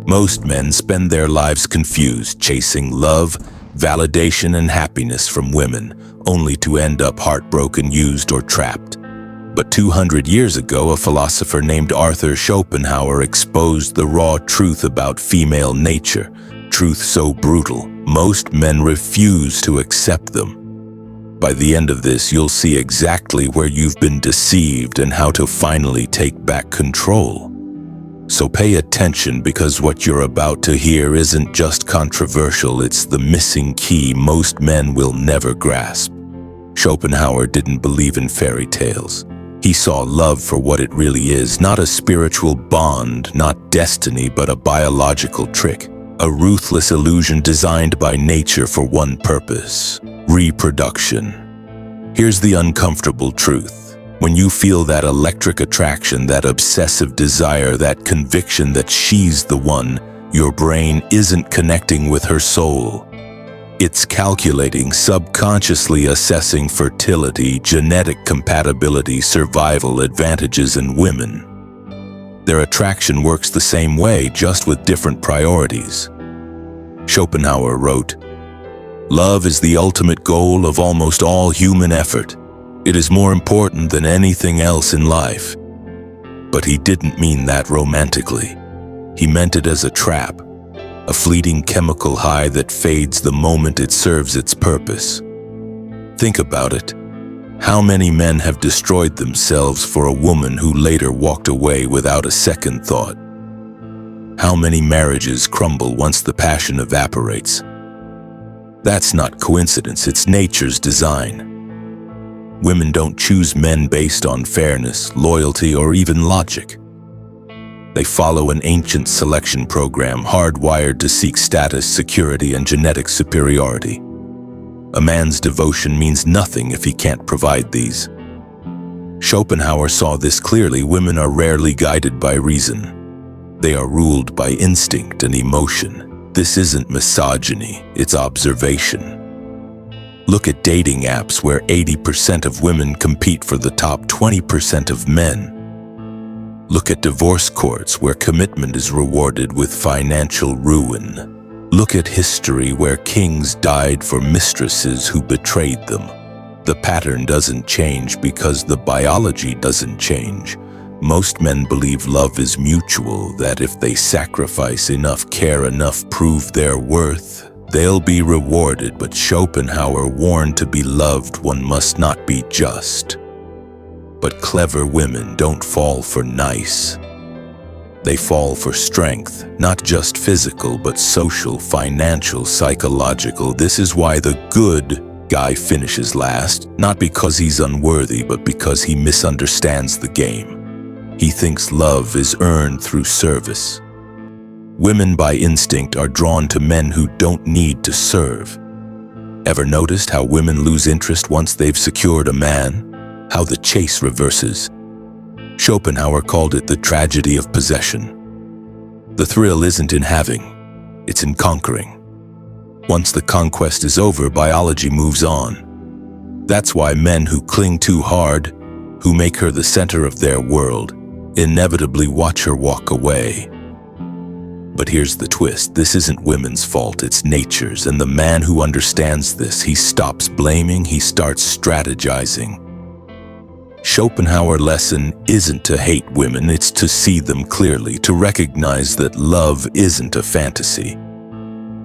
Most men spend their lives confused, chasing love, validation, and happiness from women, only to end up heartbroken, used, or trapped. But 200 years ago, a philosopher named Arthur Schopenhauer exposed the raw truth about female nature, truth so brutal, most men refuse to accept them. By the end of this, you'll see exactly where you've been deceived and how to finally take back control. So pay attention, because what you're about to hear isn't just controversial, it's the missing key most men will never grasp. Schopenhauer didn't believe in fairy tales. He saw love for what it really is, not a spiritual bond, not destiny, but a biological trick, a ruthless illusion designed by nature for one purpose: reproduction. Here's the uncomfortable truth. When you feel that electric attraction, that obsessive desire, that conviction that she's the one, your brain isn't connecting with her soul. It's calculating, subconsciously assessing fertility, genetic compatibility, survival advantages in women. Their attraction works the same way, just with different priorities. Schopenhauer wrote, "Love is the ultimate goal of almost all human effort. It is more important than anything else in life." But he didn't mean that romantically. He meant it as a trap, a fleeting chemical high that fades the moment it serves its purpose. Think about it. How many men have destroyed themselves for a woman who later walked away without a second thought? How many marriages crumble once the passion evaporates? That's not coincidence, it's nature's design. Women don't choose men based on fairness, loyalty, or even logic. They follow an ancient selection program hardwired to seek status, security, and genetic superiority. A man's devotion means nothing if he can't provide these. Schopenhauer saw this clearly. Women are rarely guided by reason. They are ruled by instinct and emotion. This isn't misogyny, it's observation. Look at dating apps where 80% of women compete for the top 20% of men. Look at divorce courts where commitment is rewarded with financial ruin. Look at history where kings died for mistresses who betrayed them. The pattern doesn't change because the biology doesn't change. Most men believe love is mutual, that if they sacrifice enough, care enough, prove their worth, they'll be rewarded. But Schopenhauer warned, to be loved, one must not be just. But clever women don't fall for nice. They fall for strength, not just physical, but social, financial, psychological. This is why the good guy finishes last, not because he's unworthy, but because he misunderstands the game. He thinks love is earned through service. Women by instinct are drawn to men who don't need to serve. Ever noticed how women lose interest once they've secured a man? How the chase reverses? Schopenhauer called it the tragedy of possession. The thrill isn't in having, it's in conquering. Once the conquest is over, biology moves on. That's why men who cling too hard, who make her the center of their world, inevitably watch her walk away. But here's the twist. This isn't women's fault, it's nature's. And the man who understands this, he stops blaming, he starts strategizing. Schopenhauer's lesson isn't to hate women, it's to see them clearly, to recognize that love isn't a fantasy.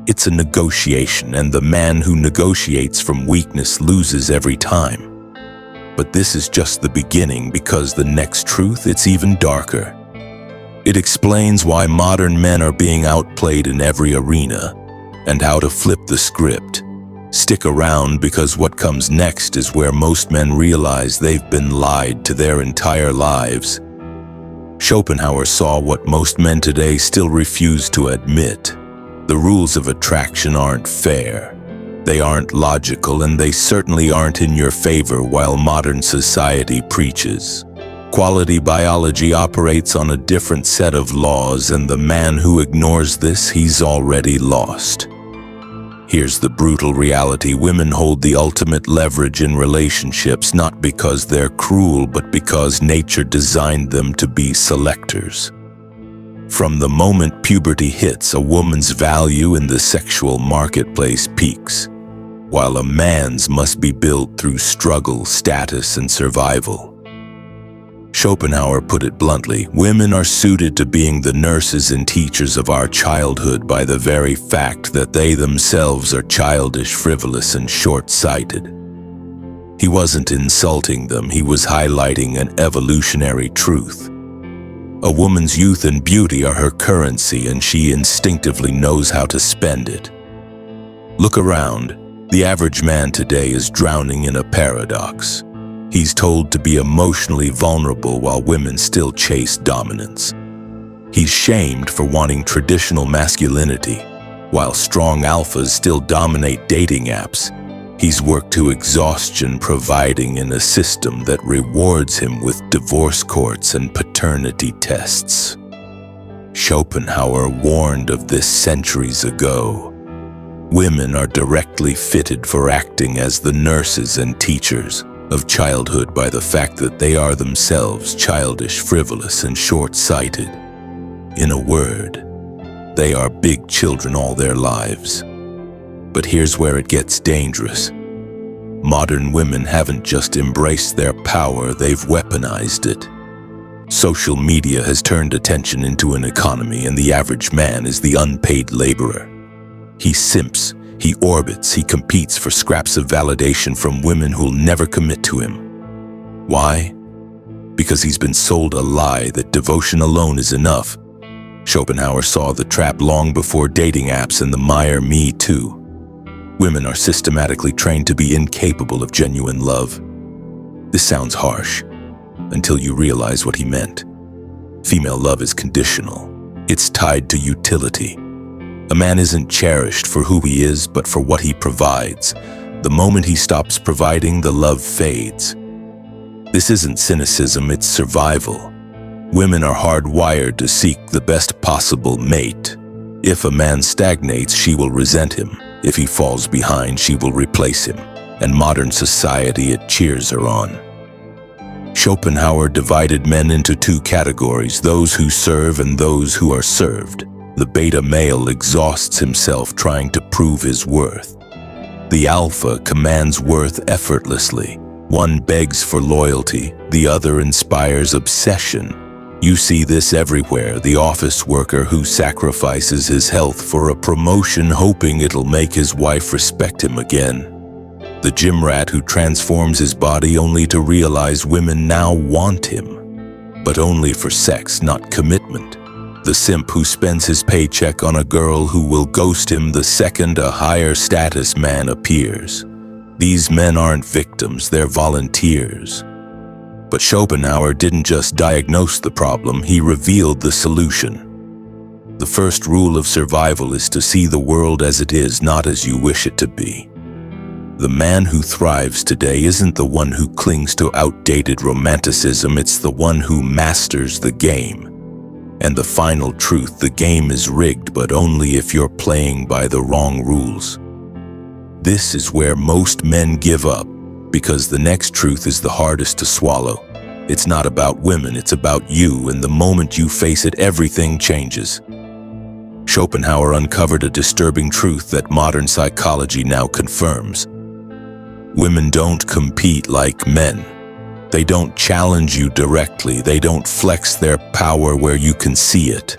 It's a negotiation, and the man who negotiates from weakness loses every time. But this is just the beginning, because the next truth, it's even darker. It explains why modern men are being outplayed in every arena, and how to flip the script. Stick around, because what comes next is where most men realize they've been lied to their entire lives. Schopenhauer saw what most men today still refuse to admit. The rules of attraction aren't fair. They aren't logical, and they certainly aren't in your favor while modern society preaches. Quality biology operates on a different set of laws, and the man who ignores this, he's already lost. Here's the brutal reality. Women hold the ultimate leverage in relationships, not because they're cruel, but because nature designed them to be selectors. From the moment puberty hits, a woman's value in the sexual marketplace peaks, while a man's must be built through struggle, status, and survival. Schopenhauer put it bluntly, women are suited to being the nurses and teachers of our childhood by the very fact that they themselves are childish, frivolous, and short-sighted. He wasn't insulting them, he was highlighting an evolutionary truth. A woman's youth and beauty are her currency, and she instinctively knows how to spend it. Look around. The average man today is drowning in a paradox. He's told to be emotionally vulnerable while women still chase dominance. He's shamed for wanting traditional masculinity, while strong alphas still dominate dating apps. He's worked to exhaustion providing in a system that rewards him with divorce courts and paternity tests. Schopenhauer warned of this centuries ago. Women are directly fitted for acting as the nurses and teachers of childhood by the fact that they are themselves childish, frivolous, and short-sighted. In a word, they are big children all their lives. But here's where it gets dangerous. Modern women haven't just embraced their power, they've weaponized it. Social media has turned attention into an economy, and the average man is the unpaid laborer. He simps, he orbits, he competes for scraps of validation from women who'll never commit to him. Why? Because he's been sold a lie that devotion alone is enough. Schopenhauer saw the trap long before dating apps and the mire Me Too. Women are systematically trained to be incapable of genuine love. This sounds harsh, until you realize what he meant. Female love is conditional. It's tied to utility. A man isn't cherished for who he is, but for what he provides. The moment he stops providing, the love fades. This isn't cynicism, it's survival. Women are hardwired to seek the best possible mate. If a man stagnates, she will resent him. If he falls behind, she will replace him. And modern society, it cheers her on. Schopenhauer divided men into two categories, those who serve and those who are served. The beta male exhausts himself trying to prove his worth. The alpha commands worth effortlessly. One begs for loyalty, the other inspires obsession. You see this everywhere, the office worker who sacrifices his health for a promotion hoping it'll make his wife respect him again. The gym rat who transforms his body only to realize women now want him, but only for sex, not commitment. The simp who spends his paycheck on a girl who will ghost him the second a higher status man appears. These men aren't victims, they're volunteers. But Schopenhauer didn't just diagnose the problem, he revealed the solution. The first rule of survival is to see the world as it is, not as you wish it to be. The man who thrives today isn't the one who clings to outdated romanticism, it's the one who masters the game. And the final truth, the game is rigged, but only if you're playing by the wrong rules. This is where most men give up, because the next truth is the hardest to swallow. It's not about women, it's about you, and the moment you face it, everything changes. Schopenhauer uncovered a disturbing truth that modern psychology now confirms. Women don't compete like men. They don't challenge you directly, they don't flex their power where you can see it.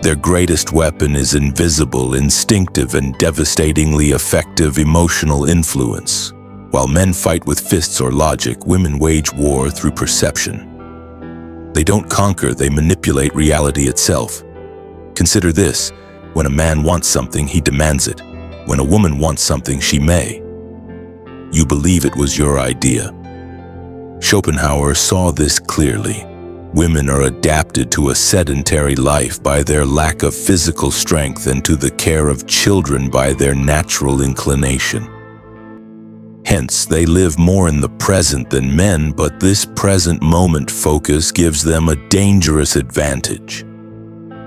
Their greatest weapon is invisible, instinctive, and devastatingly effective emotional influence. While men fight with fists or logic, women wage war through perception. They don't conquer, they manipulate reality itself. Consider this: when a man wants something, he demands it. When a woman wants something, she may. You believe it was your idea. Schopenhauer saw this clearly. Women are adapted to a sedentary life by their lack of physical strength and to the care of children by their natural inclination. Hence, they live more in the present than men, but this present moment focus gives them a dangerous advantage.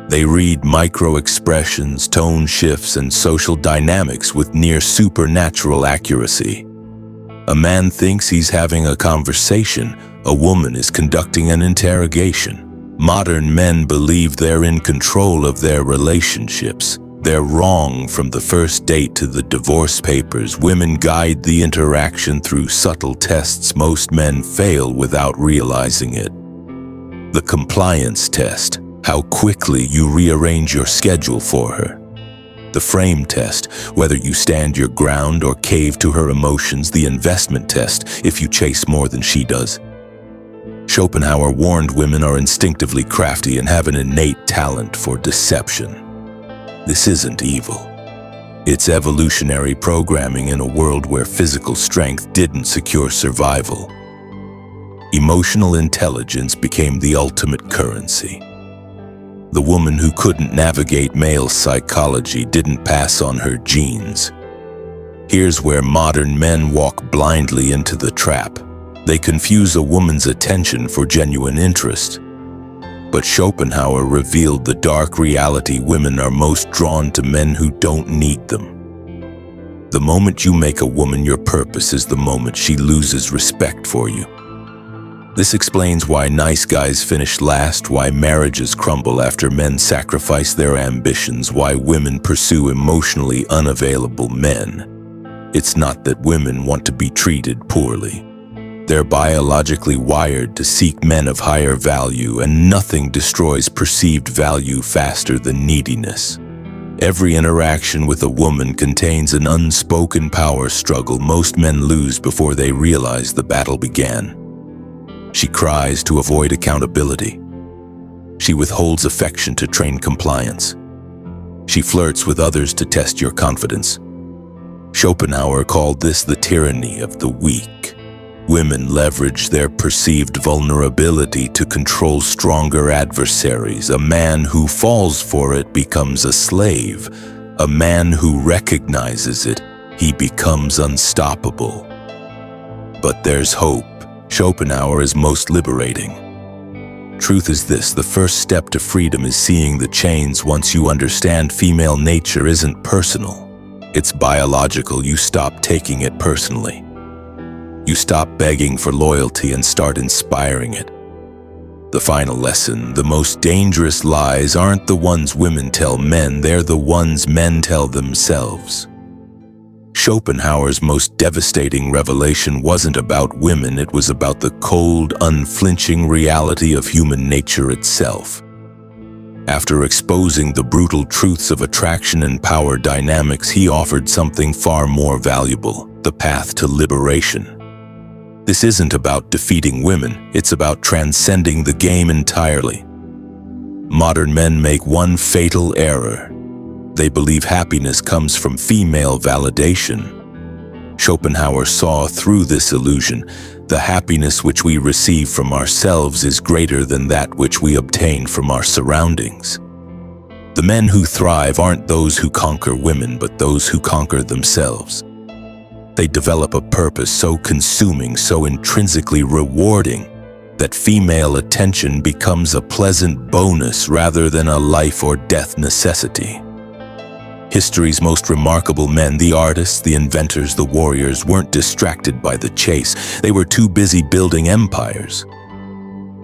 They read micro-expressions, tone shifts, and social dynamics with near supernatural accuracy. A man thinks he's having a conversation, a woman is conducting an interrogation. Modern men believe they're in control of their relationships. They're wrong from the first date to the divorce papers. Women guide the interaction through subtle tests most men fail without realizing it. The compliance test, how quickly you rearrange your schedule for her. The frame test, whether you stand your ground or cave to her emotions. The investment test, if you chase more than she does. Schopenhauer warned women are instinctively crafty and have an innate talent for deception. This isn't evil. It's evolutionary programming in a world where physical strength didn't secure survival. Emotional intelligence became the ultimate currency. The woman who couldn't navigate male psychology didn't pass on her genes. Here's where modern men walk blindly into the trap. They confuse a woman's attention for genuine interest. But Schopenhauer revealed the dark reality: women are most drawn to men who don't need them. The moment you make a woman your purpose is the moment she loses respect for you. This explains why nice guys finish last, why marriages crumble after men sacrifice their ambitions, why women pursue emotionally unavailable men. It's not that women want to be treated poorly. They're biologically wired to seek men of higher value, and nothing destroys perceived value faster than neediness. Every interaction with a woman contains an unspoken power struggle most men lose before they realize the battle began. She cries to avoid accountability. She withholds affection to train compliance. She flirts with others to test your confidence. Schopenhauer called this the tyranny of the weak. Women leverage their perceived vulnerability to control stronger adversaries. A man who falls for it becomes a slave. A man who recognizes it, he becomes unstoppable. But there's hope. Schopenhauer is most liberating. Truth is this: the first step to freedom is seeing the chains. Once you understand female nature isn't personal, it's biological, you stop taking it personally. You stop begging for loyalty and start inspiring it. The final lesson: the most dangerous lies aren't the ones women tell men, they're the ones men tell themselves. Schopenhauer's most devastating revelation wasn't about women, it was about the cold, unflinching reality of human nature itself. After exposing the brutal truths of attraction and power dynamics, he offered something far more valuable: the path to liberation. This isn't about defeating women, it's about transcending the game entirely. Modern men make one fatal error. They believe happiness comes from female validation. Schopenhauer saw through this illusion. The happiness which we receive from ourselves is greater than that which we obtain from our surroundings. The men who thrive aren't those who conquer women, but those who conquer themselves. They develop a purpose so consuming, so intrinsically rewarding, that female attention becomes a pleasant bonus rather than a life or death necessity. History's most remarkable men, the artists, the inventors, the warriors, weren't distracted by the chase. They were too busy building empires.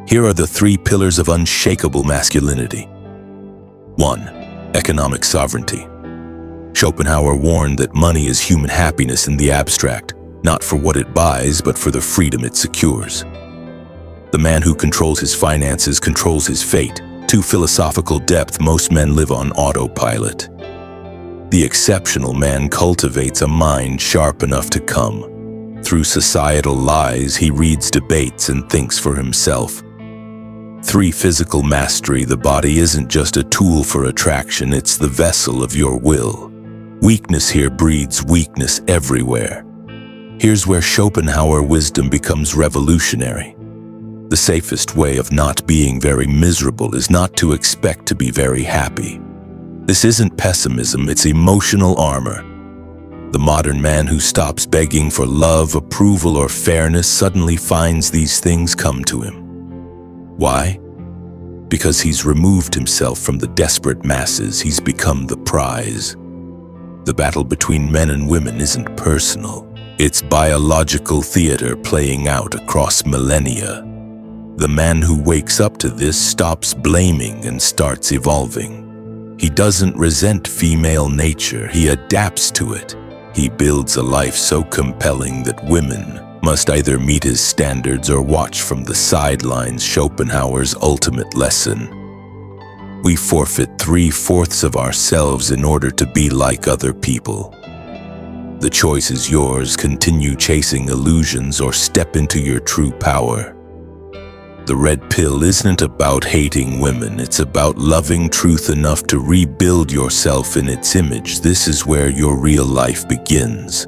Here are the 3 pillars of unshakable masculinity. 1. Economic sovereignty. Schopenhauer warned that money is human happiness in the abstract, not for what it buys, but for the freedom it secures. The man who controls his finances controls his fate. To philosophical depth, most men live on autopilot. The exceptional man cultivates a mind sharp enough to come. Through societal lies, he reads debates and thinks for himself. 3. Physical mastery. The body isn't just a tool for attraction, it's the vessel of your will. Weakness here breeds weakness everywhere. Here's where Schopenhauer wisdom becomes revolutionary. The safest way of not being very miserable is not to expect to be very happy. This isn't pessimism, it's emotional armor. The modern man who stops begging for love, approval, or fairness suddenly finds these things come to him. Why? Because he's removed himself from the desperate masses, he's become the prize. The battle between men and women isn't personal. It's biological theater playing out across millennia. The man who wakes up to this stops blaming and starts evolving. He doesn't resent female nature, he adapts to it. He builds a life so compelling that women must either meet his standards or watch from the sidelines. Schopenhauer's ultimate lesson. We forfeit 3/4 of ourselves in order to be like other people. The choice is yours. Continue chasing illusions or step into your true power. The red pill isn't about hating women, it's about loving truth enough to rebuild yourself in its image. This is where your real life begins.